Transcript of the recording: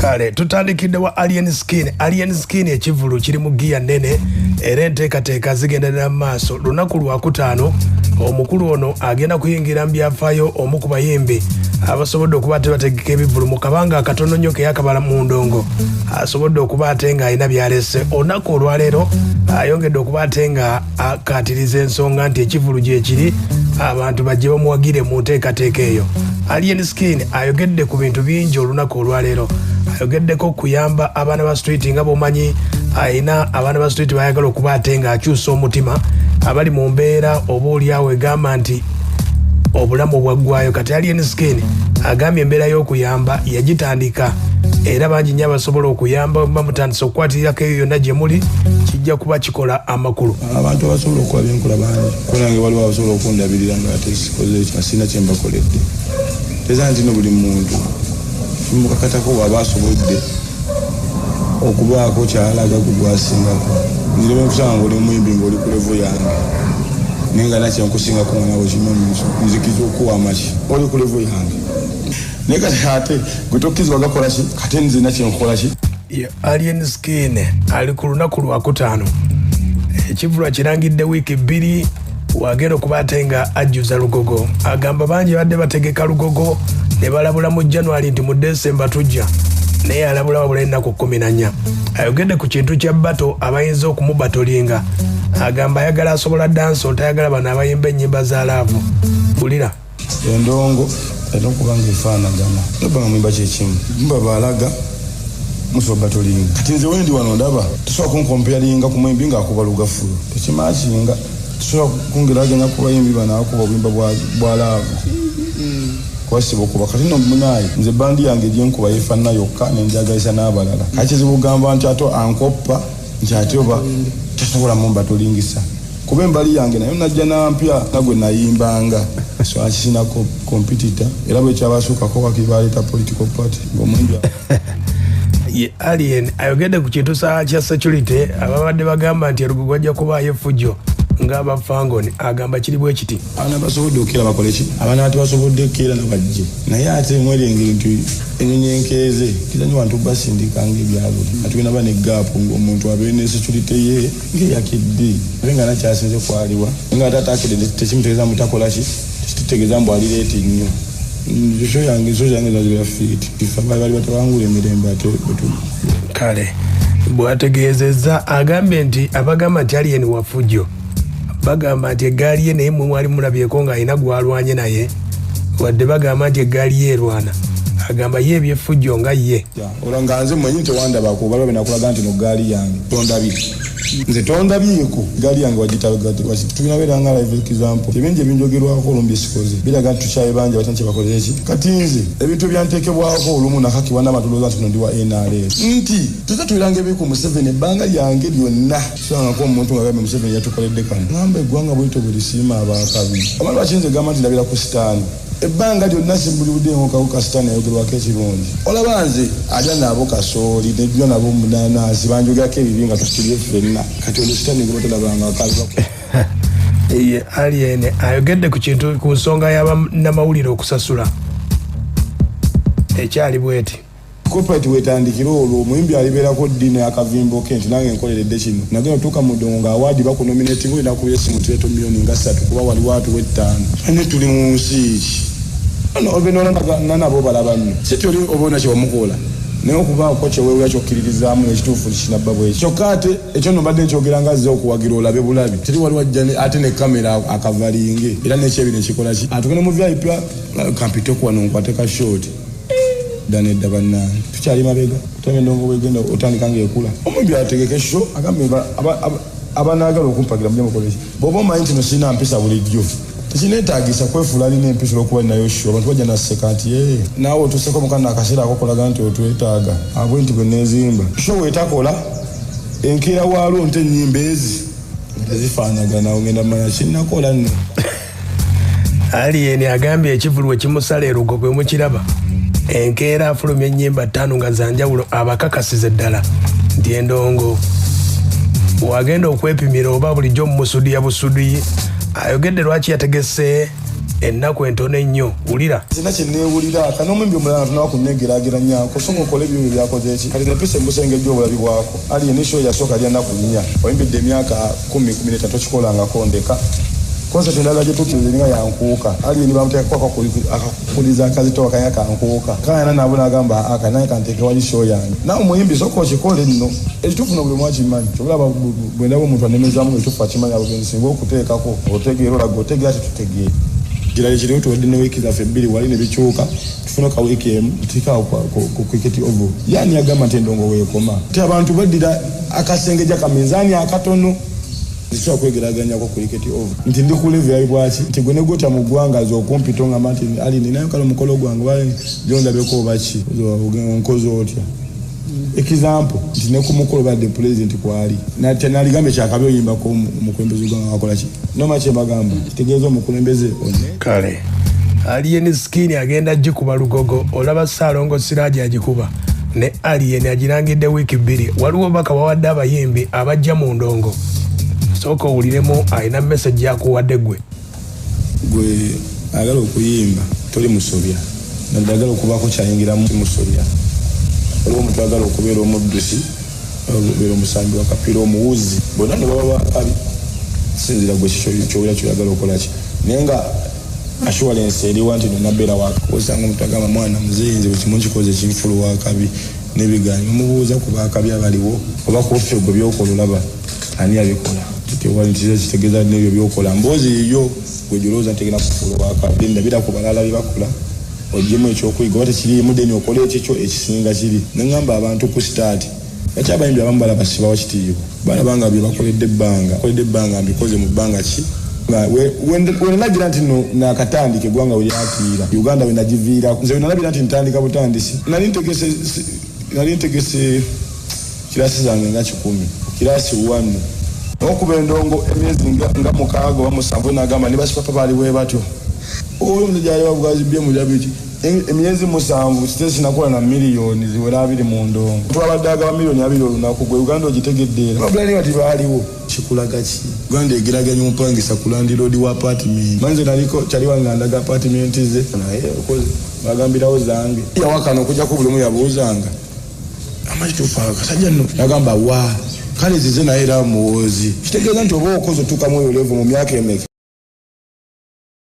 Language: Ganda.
Kale tutandikidde wa Alien Skin. Alien Skin ekivulu kiri mu giya nene era enteekateeka zigenderera mu maaso. Lunaku lwakutaano omukulu ono agenda kuyingira mu byafaayo omu ku bayimbi abasobodde okuba ate bategeka ebivulu mu kabanga akatono nnyo ke yakabala mu ndongo. Asobodde okuba ate nga alina byalese. Olunaku olwaleero ayongedde okuba ate nga akaatiriza ensonga nti ekivulu gye kiri abantu bajje bamuwagire mu nteekateeka eyo. Alien Skin ayogedde ku bintu bingi olunaku olwaleero. Ayogeddeko kuyamba abaana ba street nga bomanyi ayina abaana ba street bayagala okuba ate nga akyusa omutima abali mu mbeera oba oliawo egamba nti obulamu bwaggwayo. Kati Alien Skin agambye embeera y'okuyamba yagitandika era bangi nnyo abasobola okuyamba bamutandisa okukwatirako eyo yonna gye muli kijja kuba kikola amakulu. Abantu abasobola okuba byenkola bangi kunange waliwo abasobola okundabirira nga ate sikoze asina kye mbakoledde. Teza nti no buli muntu mukakatako bw'aba asobodde okubaako kyalaga ku gwasingako. Nzireme kusanga ng'oli muyimbi ng'oli ku levo yange naye nga nakye nkusingako mwanawo kimamuso nzikiza okuwa amaki oli ku levo yange naye kati ate gwe tokkizibwa gakola ki kate nze nakye nkola ki. Alien Skin ali ku lunaku lwakutaano ekivulu akirangidde wiiki 2 wagenda okuba ate nga ajjuza Lugogo. Agamba bangi badde bategeka Lugogo ne balabula mu January nti mu December tujja naye alabula wabula ennaku 14. Ayogedde ku kintu kya bato abayinza okumubatolinga. Agamba ayagala asobola danso tayagala bano abayimba ennyimba za laavu. Bulira endongo era okubanga efaanagana nobanga muyimba kyekimu mba baalaga musobola batolinga kati nze wendi wano ndaba tusobola kunkompeyalinga ku mwimbi ng'akuba lugafulo tekimakinga tusobola kungeraganya ku bayimbi bano akuba obuyimba bwa laavu kwasiba okuba kati no munayi nze bandi yange gyenkuba yefaanana yokka nenjagalisa n'abalala kakizibu kugamba nti ate ankoppa nti ate oba tasobola mumba tolingisa kuba embali yange nayo najja nampya nagwe nayimbanga so akisina kompitita era bwe kyabasuukako wakibaleeta political party ng'omwimbi Alien ayogedde ku kintu kya security ababadde bagamba nti Lugogo ajja kubaayo effujjo ng'abafangoni. Agamba kiri bwe kiti abaana basobodde okukira bakole ki abaana bati basobodde okukira nabajje naye ate mwerengeri nti enyonyi enkeeze kizanyi bantu basindikanga ebyalo atugenda ba ne gaapu omuntu abeere ne security ye ng'eyakidde abe nga nakyasinze kwaliwa nga ate atakidde tekimutegeeza mutakola ki tekitegeeza mbu alireeti nnyo so yange zazibeera fiiti ife bali batabangula emirembe ate betu kale bw'ategeezezza. Agambye nti abagamba nti Alien wafujjo bagamba nti eggaali ye naye mwe mwali mulabyeko ng'alina gwalwanye naye wadde bagamba nti eggaali ye erwana. Agamba ye ebyeffujjo nga ye olwo nga nze mwenyi tewandabako baliba benakulaga nti no gaali yange tondabye nze tondabyeko gaali yange wagitulina beera nga live example ebingi ebinjogerwako olumbi sikoze biraga nti tukyabe bangi batana kye bakolere ki kati nze ebintu ebyanteekebwako olumu nakakibwa n'amatulooza nti ndi wa NRL nti tuza tuberanga ebiku Museveni ebbanga lyange lyonna kusangako omuntu nga gambe Museveni yatukoledde kano ngamba eggwanga bwito bwe lisiima abaakabi abantu bakinze gamba nti ndabira ku sitaani ebbanga lyonna simbulibudde nkokawuka sitaani ayogerwako ekirungi olaba nze alya nabo kasooli nejjwa nabo munanaasi banjogerako ebibi nga tukirye ffenna kati olwo sitaani gebatalabanga akaza Alien ayogedde ku kintu ku nsonga y'abannamawulire okusasula ekyali bweti corporate wetandikira olwo omuyimbi alibeerako ddiina yakavimbo ke nti nange nkoleredde kino nagenda otuuka mu ddongo ng'awaadi bakunominating olina kuba esimu tuleeta miliyoni nga 3 kuba waliwo atuwa 5 ane tuli mu nsi ki obenonanabo balaba nnyo si tyoli obaona kyewamukola naye okubaako kyewewula kyokkiririzaamu ekituufu kinabba bweki kyokka ate ekyo nobadde nkyogera nga azze okuwagira olabe bulabi teri wali wajja ate ne kamera akavalinge era nekyebiri nekikola ki atugende mu vip kampiteko wano nkwate ka short danedda bannange tukyali mabega kutamye ndongo bwegenda otandika ng'ekula omumbi ategeka esho agambe abanaagala okumpagira mujja mukoleki bw'oba omanyi nti no sirina mpisa bulijjo tekineetaagisa kwefuula alina empisa olw'okuba ninayo sho abantu bajja nasseka nti naawe otuuseko mukana akaseera akokolaga nti otwetaaga abwe nti bwe neezimba sho weetakola enkeera waalo nte ennyimba ezi tezifaanagana ogenda manya kinnakola nno. Alien agambye ekivulu we kimusala e Lugogo gwe mukiraba enkeera afulumya ennyimba 5 nga zanjawulo abakakasize ddala nti endongo wagenda okwepimira oba bulijjo mu musudi ya busudi. Ayogedde lwaki yategese ennaku entono ennyo wulira sina kyenneewulira kanomwembi omulala tunawakunnegeraageranyako so ngaokola ebyo byakoze eki kati nepisa embusenge gy'obulabi bwako ali enisho yasooka lya nnaku 4 oyimbidde emyaka 10-13 tokikolangako ndeka konsert endala gye tukiringa yankuuka ali ni bamuteekako akakuliza akazitowa kaya kankuuka kayana nabo nagamba akanaye kanteeke wali show yange nawe muyimbi sooka okikole nno ekituufu nobuli mwakimanyi kyobulaba bwendaba omuntu anemezaamu ekituufu akimanyi abo bensinga okuteekako otegeera olaga otegeera tetutegeere kirali kiriwo tuwadde ne wiiki zaffe 2 wali ne bikyuka tufuna ka wiiki emu tutikaawo ku cricket oval yani yagamba nti endongo weekoma ti abantu baddira akasengejja kaminzaani akatono ndisobola kwegeraganyako ku cricket oval nti ndi ku level yali bwaki nti gwe ne gwota mu ggwanga az'okumpita ongamba nti ali ninayo kale omukolo gwange bali gyondabeko obaki nkoze otya example nti ne ku mukolo badde president kwali naligambe kyakabi oyimbako omukulembeze gwanga wakola ki noma kyembagamba kitegeeza omukulembeze kale alien skin agenda gikuba lugogo olaba Ssaalongo Siraaji agikuba ne alien agirangidde wiiki 2 waliwo baka wawadde abayimbi abajja mu ndongo sooka owuliremu alina message yakuwadde gwe agala okuyimba toli musobya naddagala okubaako kyayingiramu musobya waliwo omuntu agala okubeera omuddusi okubeera omusambi wa kapiira omuwuzi bonna ne baba bakabi sinzira gwe kyowera kyoyagala okola ki naye nga assurance eriwa nti nonabeera wakaosanga omuntu agamba mwana muzeyinze bwekimu nkikoze kinfulu wakabi n'ebiganyo omubuuza ku bakabi abaliwo oba kuoffe gwe byokola olaba ani abikola kitegeeza nebyo byokola mboozi yo gwe gyolowooza ntegera kufulu wakabi ndabira ku balala bye bakola ogyemu ekyokuyiga oba tekirimu deni okola ekikyo ekisinga kiri neŋŋamba abantu ku sitaati lwaki abayimbi abamu balaba sibawa kitiibwa balabanga bye bakoledde ebbanga mbikoze mu bbanga ki wenalagira nti nakatandika eggwanga we lyatiira uganda we nagiviirako nze wenalabira nti ntandika butandisi nali ntegese kirasi zange nga 10 kirasi 1 okuba endongo emyezi nga 6 oba 7 nagamba ne basipapa baliwe batyo oyo mujali babugazi bye mujabiki emyezi 7 sitesi nakola na miliyoni ziwera 2 mu ndongo twabaddaga miliyoni 2 olunaku gwe Uganda ogitegeddeera babulani bati baaliwo kikulaga ki Uganda egiraganya omupangisa ku Land Road wa apartment manze naliko kyali wangandaga apartment ze naye okoze bagambirawo zange yawakana okujja ku bulumu yabuuzanga amajitufa kasajja nno yagamba wa kale zize naye era muwozi kitegeeza nti oba okoze otuukamu eyo level mu myaka emeka